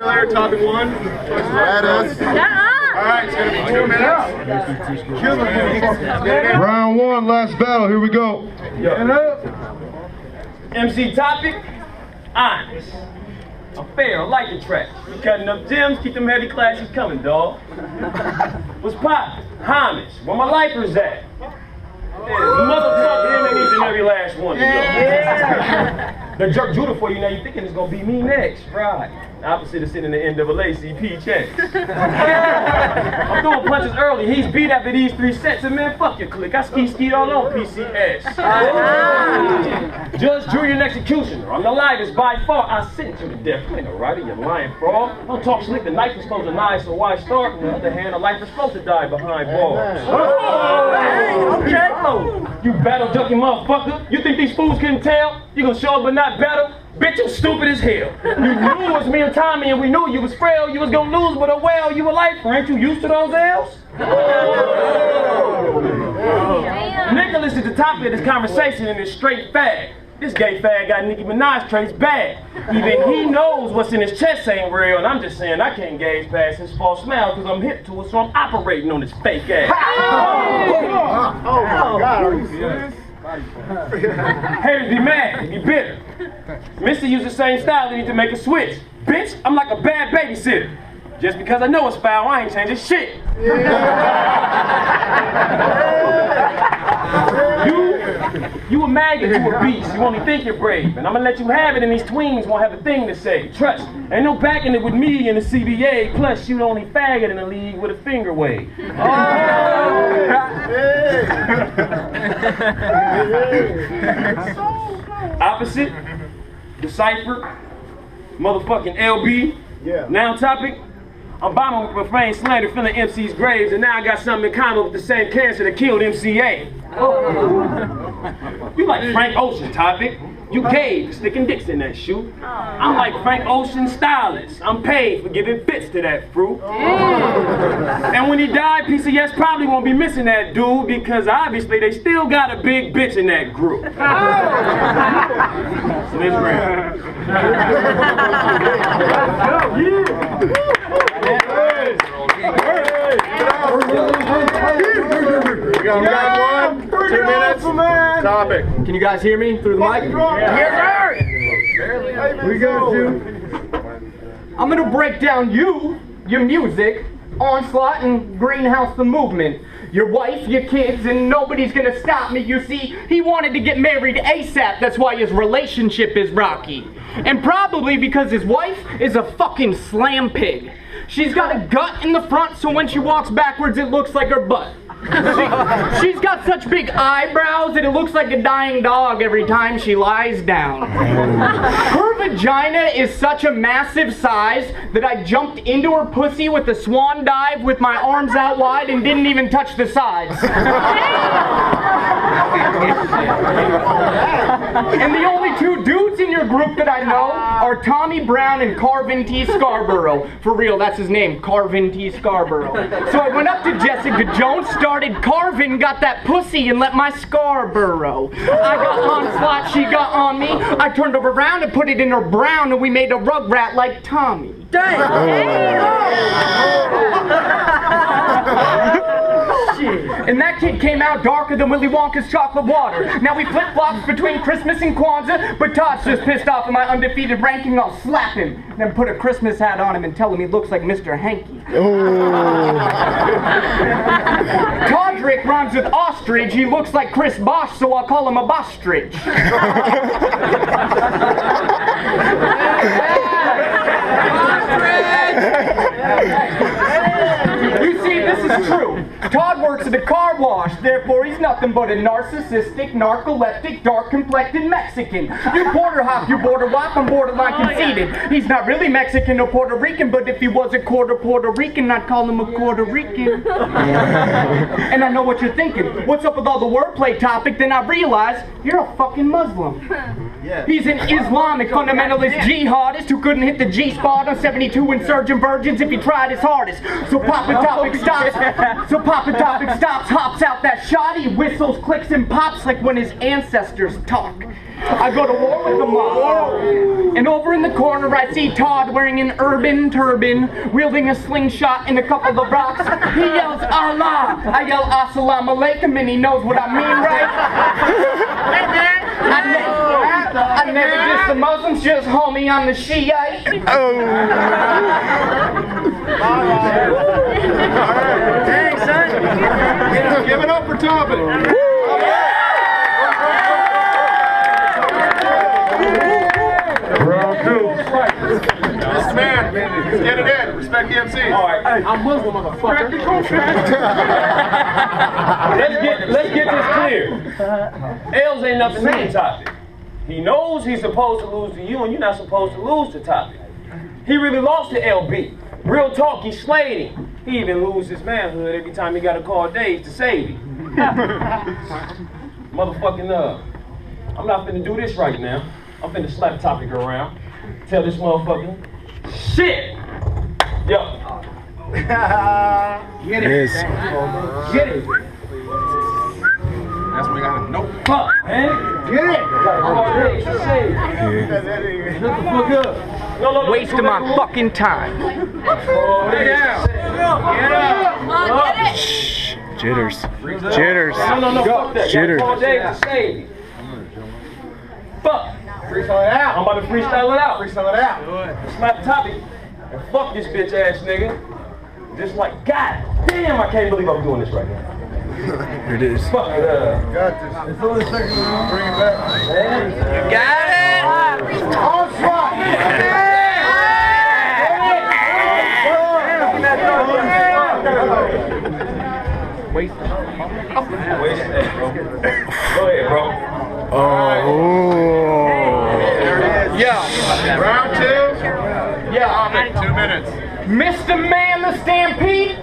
Topic 1. Alright, it's gonna be 2 minutes. Round 1, last battle, here we go. MC topic, honest. I'm fair, I like the track. You cutting up gems, keep them heavy classes coming, dawg. What's poppin'? Homage, where my lifers at? Mother fuck him and each and every last one of y'all. The jerk Judah for you now, you thinking it's gonna be me next, right? Opposite of sitting in the NAACP checks. I'm throwing punches early, he's beat after these 3 sets, and man, fuck your clique. I skied all on PCS. Judge, jury, and executioner. I'm the lightest by far. I sentence you to death. You ain't no writer, you lying fraud. Don't talk slick, the knife is supposed to lie, so why start? On the other hand, a life is supposed to die behind bars. Okay. You battle junkie motherfucker. You think these fools couldn't tell? You gonna show up but not battle? Bitch, you stupid as hell. You knew it was me and Tommy, and we knew you was frail. You was gonna lose, but oh well, you were life. Ain't you used to those L's? Nicholas is the topic of this conversation and is straight fag. This gay fag got Nicki Minaj traits bad. Even he knows what's in his chest ain't real, and I'm just saying I can't gauge past his false smile because I'm hip to it, so I'm operating on his fake ass. Oh my God, are you serious? Haters be mad, be bitter. Mista use the same style, they need to make a switch. Bitch, I'm like a bad babysitter. Just because I know it's foul, I ain't changing shit. You a maggot to a beast, you only think you're brave. And I'm gonna let you have it and these tweens won't have a thing to say. Trust, ain't no backing it with me in the CBA. Plus, you the only faggot in the league with a finger wave. Opposite, Decipher, motherfucking LB. Now topic, I'm bombing with profane slander filling MC's graves, and now I got something in common with the same cancer that killed MCA. You like Frank Ocean topic. You gave sticking dicks in that shoe. I'm like Frank Ocean stylist. I'm paid for giving fits to that fruit. And when he died, PCS probably won't be missing that dude because obviously they still got a big bitch in that group. So this round. We got 1, 2 minutes. Topic. Can you guys hear me through the mic? Yes, sir. We got you. I'm gonna break down your music, Onslaught, and Greenhouse the movement. Your wife, your kids, and nobody's gonna stop me. You see, he wanted to get married ASAP. That's why his relationship is rocky. And probably because his wife is a fucking slam pig. She's got a gut in the front, so when she walks backwards, it looks like her butt. She's got such big eyebrows that it looks like a dying dog every time she lies down. Her vagina is such a massive size that I jumped into her pussy with a swan dive with my arms out wide and didn't even touch the sides. And the only 2 dudes in your group that I know are Tommy Brown and Carvin T. Scarborough. For real, that's his name, Carvin T. Scarborough. So I went up to Jessica Jones, started carving, got that pussy, and let my scar burrow. I got Onslaught, she got on me. I turned her around and put it in her brown, and we made a rugrat like Tommy. And that kid came out darker than Willy Wonka's chocolate water. Now we flip-flops between Christmas and Kwanzaa, but Todd's just pissed off at my undefeated ranking. I'll slap him, then put a Christmas hat on him and tell him he looks like Mr. Hanky. Todrick rhymes with ostrich. He looks like Chris Bosch, so I'll call him a Bostrich. You see, this is true. Todd works at a car wash, therefore he's nothing but a narcissistic, narcoleptic, dark-complected Mexican. You border hop, you border wop, I'm borderline conceited. He's not really Mexican or Puerto Rican, but if he was a quarter Puerto Rican, I'd call him a Puerto Rican. And I know what you're thinking. What's up with all the wordplay topic? Then I realize you're a fucking Muslim. He's an Islamic fundamentalist jihadist who couldn't hit the G-spot on 72 insurgent virgins if he tried his hardest. So Papa Topic stops. stops, hops out that shot, he whistles, clicks, and pops like when his ancestors talk. I go to war with the mob, and over in the corner I see Todd wearing an urban turban, wielding a slingshot and a couple of rocks. He yells Allah, I yell Assalamu alaikum, and he knows what I mean, right? I never diss the Muslims, just homie, I'm the Shiite. Dang, son. Give it up for Toppin. Round two. Mr. Man, let's get it in. Respect the MC. All right. I'm Muslim, motherfucker. Let's get this clear. L's ain't nothing new to Topic. He knows he's supposed to lose to you, and you're not supposed to lose to Topic. He really lost to LB. Real talk, he slayed him. He even lose his manhood every time he got to call Dave to save him. Motherfucking I'm not finna do this right now. I'm finna slap Topic around. Tell this motherfucker, shit! Yo. Get it. Get it. That's when we got a nope. Fuck, man. Get it. Gotta call Dave to save him. Shut the fuck up. No, Wasting my fucking time. Lay down. Get up. Shh. Jitters. Jitters. No, fuck that. Jitters. Gotta call Dave to save him. Fuck. Freestyle it out. I'm about to freestyle it out. Freestyle it out. Slap Topic. And fuck this bitch ass nigga. Just like, god damn, I can't believe I'm doing this right now. Here it is. Fuck it up. Got this. It's only a second. Bring it back. You got it! Onslaught! Waste it, bro. Go ahead, bro. Oh. Yeah. Round two. Yeah. 2 minutes. Mr. Man the Stampede,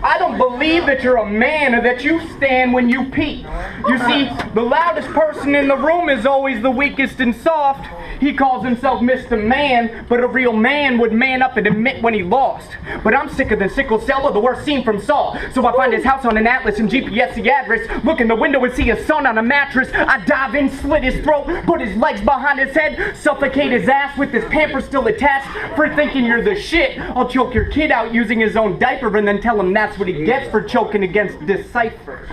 I don't believe that you're a man or that you stand when you pee. You see, the loudest person in the room is always the weakest and soft. He calls himself Mr. Man, but a real man would man up and admit when he lost. But I'm sicker than sickle cell or the worst scene from Saw. So I find his house on an atlas and GPS the address. Look in the window and see his son on a mattress. I dive in, slit his throat, put his legs behind his head, suffocate his ass with his pampers still attached. For thinking you're the shit, I'll choke your kid out using his own diaper and then tell him that's what he gets for choking against Decipher.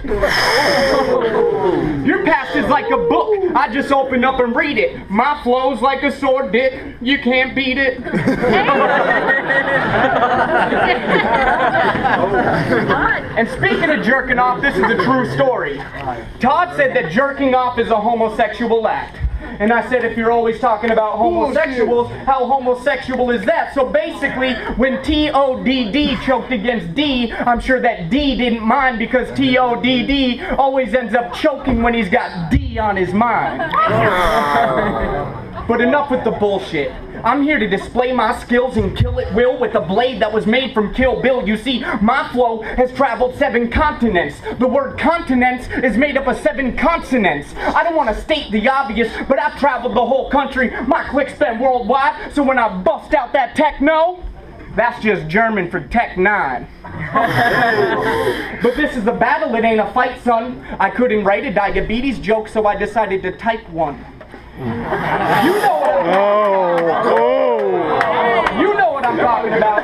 Your past is like a book, I just open up and read it. My flow's like a sword dick, you can't beat it. And speaking of jerking off, this is a true story. Todd said that jerking off is a homosexual act. And I said, if you're always talking about homosexuals, how homosexual is that? So basically, when T-O-D-D choked against D, I'm sure that D didn't mind because T-O-D-D always ends up choking when he's got D on his mind. But enough with the bullshit. I'm here to display my skills and kill at will with a blade that was made from Kill Bill. You see, my flow has traveled 7 continents. The word continents is made up of 7 consonants. I don't want to state the obvious, but I've traveled the whole country. My click's been worldwide, so when I bust out that techno, that's just German for Tech 9. But this is a battle, it ain't a fight, son. I couldn't write a diabetes joke, so I decided to type one. You know what I'm talking about.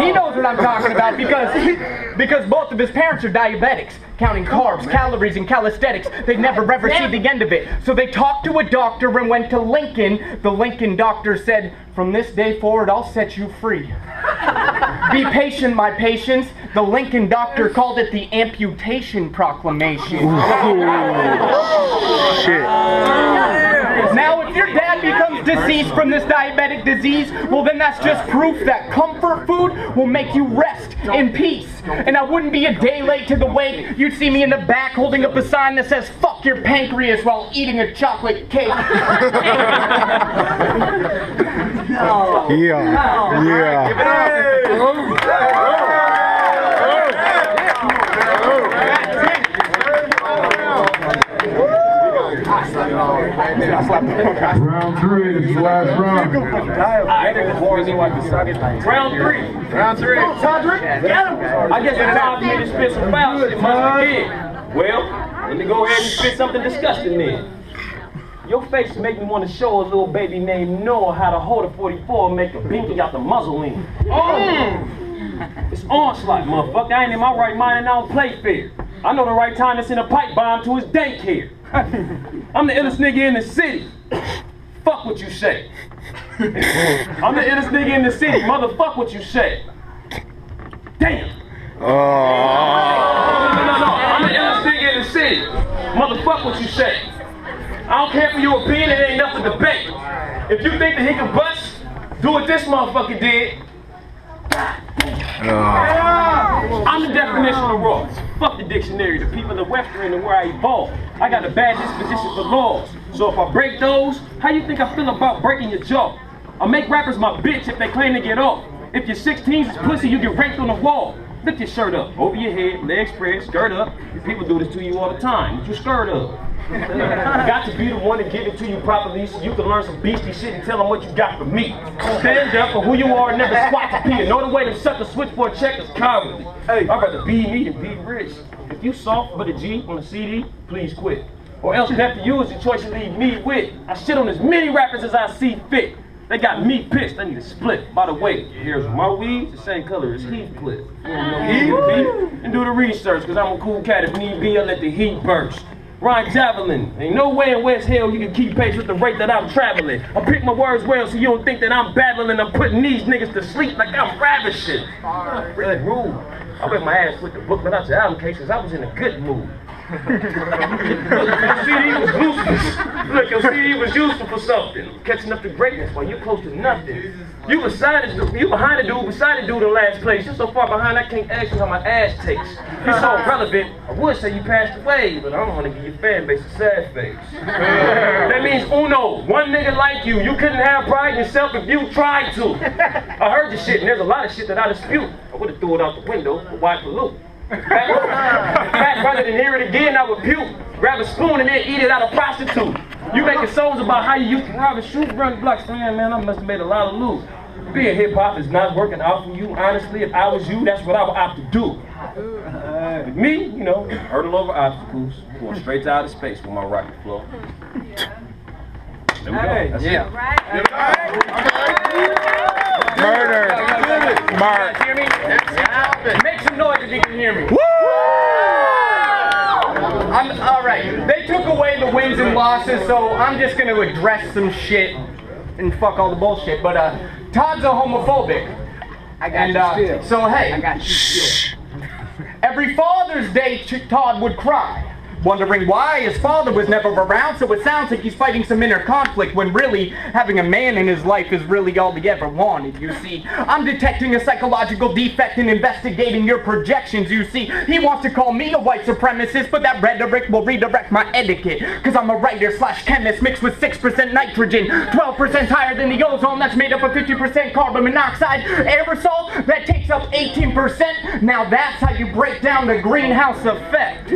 He knows what I'm talking about because both of his parents are diabetics, counting carbs, calories, and calisthenics. They never ever see the end of it. So they talked to a doctor and went to Lincoln. The Lincoln doctor said, "From this day forward, I'll set you free." Be patient, my patients. The Lincoln doctor called it the amputation proclamation. Shit. Now, if your dad becomes deceased from this diabetic disease, well then that's just proof that comfort food will make you rest in peace. And I wouldn't be a day late to the wake. You'd see me in the back holding up a sign that says, "Fuck your pancreas," while eating a chocolate cake. Round 3, this is the last round. Round 3. Round 3. I guess it's time for me to spit some foul shit. Must begin. Well, let me go ahead and spit something disgusting then. Your face make me want to show a little baby named Noah how to hold a 44 and make a binky out the muzzle in. It's onslaught, motherfucker. I ain't in my right mind and I don't play fair. I know the right time to send a pipe bomb to his daycare. I'm the illest nigga in the city. Fuck what you say. I'm the illest nigga in the city. Motherfuck what you say. Damn. No. I'm the illest nigga in the city. Motherfuck what you say. I don't care for your opinion, it ain't nothing to debate. If you think that he can bust, do what this motherfucker did. I'm the definition of raw. Fuck the dictionary, the people of Western and where I evolved. I got a bad disposition for laws. So if I break those, how you think I feel about breaking your jaw? I make rappers my bitch if they claim to get off. If your 16's is pussy, you get raped on the wall. Lift your shirt up, over your head, legs spread, skirt up. People do this to you all the time. What you skirt up? Got to be the one to give it to you properly so you can learn some beastie shit and tell them what you got for me. Stand up for who you are and never squat to pee. Know the way to suck a switch for a check is cowardly. I'd rather be me than be rich. If you soft but a G on a CD, please quit. Or else that for you is the choice you leave me with. I shit on as many rappers as I see fit. They got me pissed, I need a split. By the way, here's my weeds, the same color as Heathcliff. You don't know Heathcliff? And do the research, cause I'm a cool cat. If need be, I let the heat burst. Ryan Javelin, ain't no way in West Hill you can keep pace with the rate that I'm traveling. I pick my words well so you don't think that I'm battling. I'm putting these niggas to sleep like I'm ravishing. Really rude. I bet my ass with the book, but out your album case cause I was in a good mood. Your CD was useless. Look, your CD was useful for something. Catching up to greatness while you close to nothing. You behind the dude beside the dude in last place. You're so far behind I can't ask you how my ass tastes. You're so irrelevant, I would say you passed away, but I don't want to give your fan base a sad face. That means uno, one nigga like you. You couldn't have pride in yourself if you tried to. I heard your shit and there's a lot of shit that I dispute. I would have threw it out the window, but why pollute? In fact, rather than hear it again, I would puke. Grab a spoon and then eat it out of prostitute. You making songs about how you used to rob and shoot, run blocks. Man, I must have made a lot of loot. Being hip-hop is not working out for you. Honestly, if I was you, that's what I would opt to do. With me, you know, hurdle over obstacles, going straight to outer space with my rocket flow. There we go. That's it. Murder. Mark. Hear me? Make some noise if you can hear me. Woo! All right. They took away the wins and losses, so I'm just going to address some shit and fuck all the bullshit. But Todd's a homophobic. I got you still. So hey, I got you still. every Father's Day, Todd would cry, wondering why his father was never around, so it sounds like he's fighting some inner conflict when really having a man in his life is really all he ever wanted, you see. I'm detecting a psychological defect and investigating your projections, you see. He wants to call me a white supremacist, but that rhetoric will redirect my etiquette, cause I'm a writer / chemist mixed with 6% nitrogen, 12% higher than the ozone that's made up of 50% carbon monoxide, aerosol that takes up 18%. Now that's how you break down the greenhouse effect.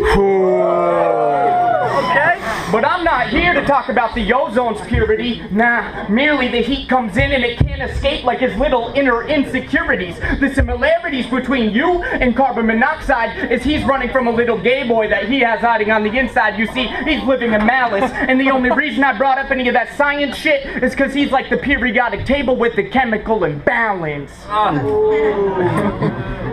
Okay? But I'm not here to talk about the ozone's purity. Nah, merely the heat comes in and it can't escape like his little inner insecurities. The similarities between you and carbon monoxide is he's running from a little gay boy that he has hiding on the inside. You see, he's living in malice. And the only reason I brought up any of that science shit is because he's like the periodic table with the chemical imbalance.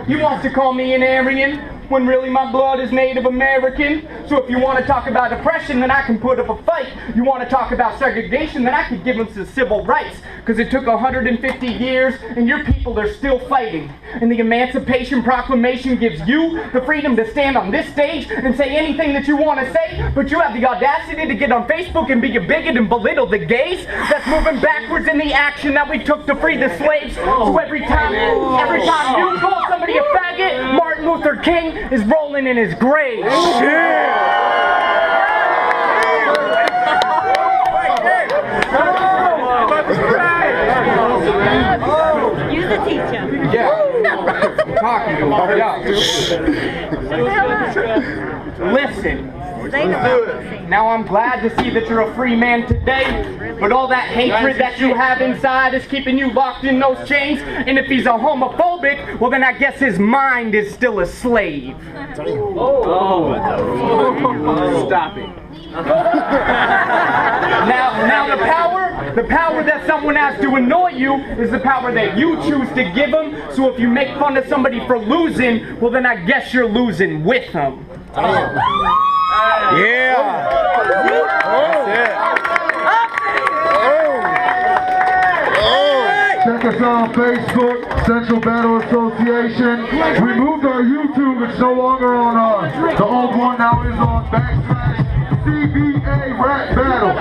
He wants to call me an Aryan, when really my blood is Native American. So if you want to talk about oppression, then I can put up a fight. You want to talk about segregation, then I could give them some civil rights. Because it took 150 years, and your people are still fighting. And the Emancipation Proclamation gives you the freedom to stand on this stage and say anything that you want to say, but you have the audacity to get on Facebook and be a bigot and belittle the gays that's moving backwards in the action that we took to free the slaves. So every time you call somebody a faggot, Martin Luther King is rolling in his grave. You're the teacher. Yeah. talking to. Listen. Now I'm glad to see that you're a free man today, but all that hatred that you have inside is keeping you locked in those chains, and if he's a homophobic, well then I guess his mind is still a slave. Stop it. Now the power that someone has to annoy you is the power that you choose to give them, so if you make fun of somebody for losing, well then I guess you're losing with them. Yeah. Check us out on Facebook, Central Battle Association. We moved our YouTube, it's no longer on ours. The old one now is on / CBA Rap Battle.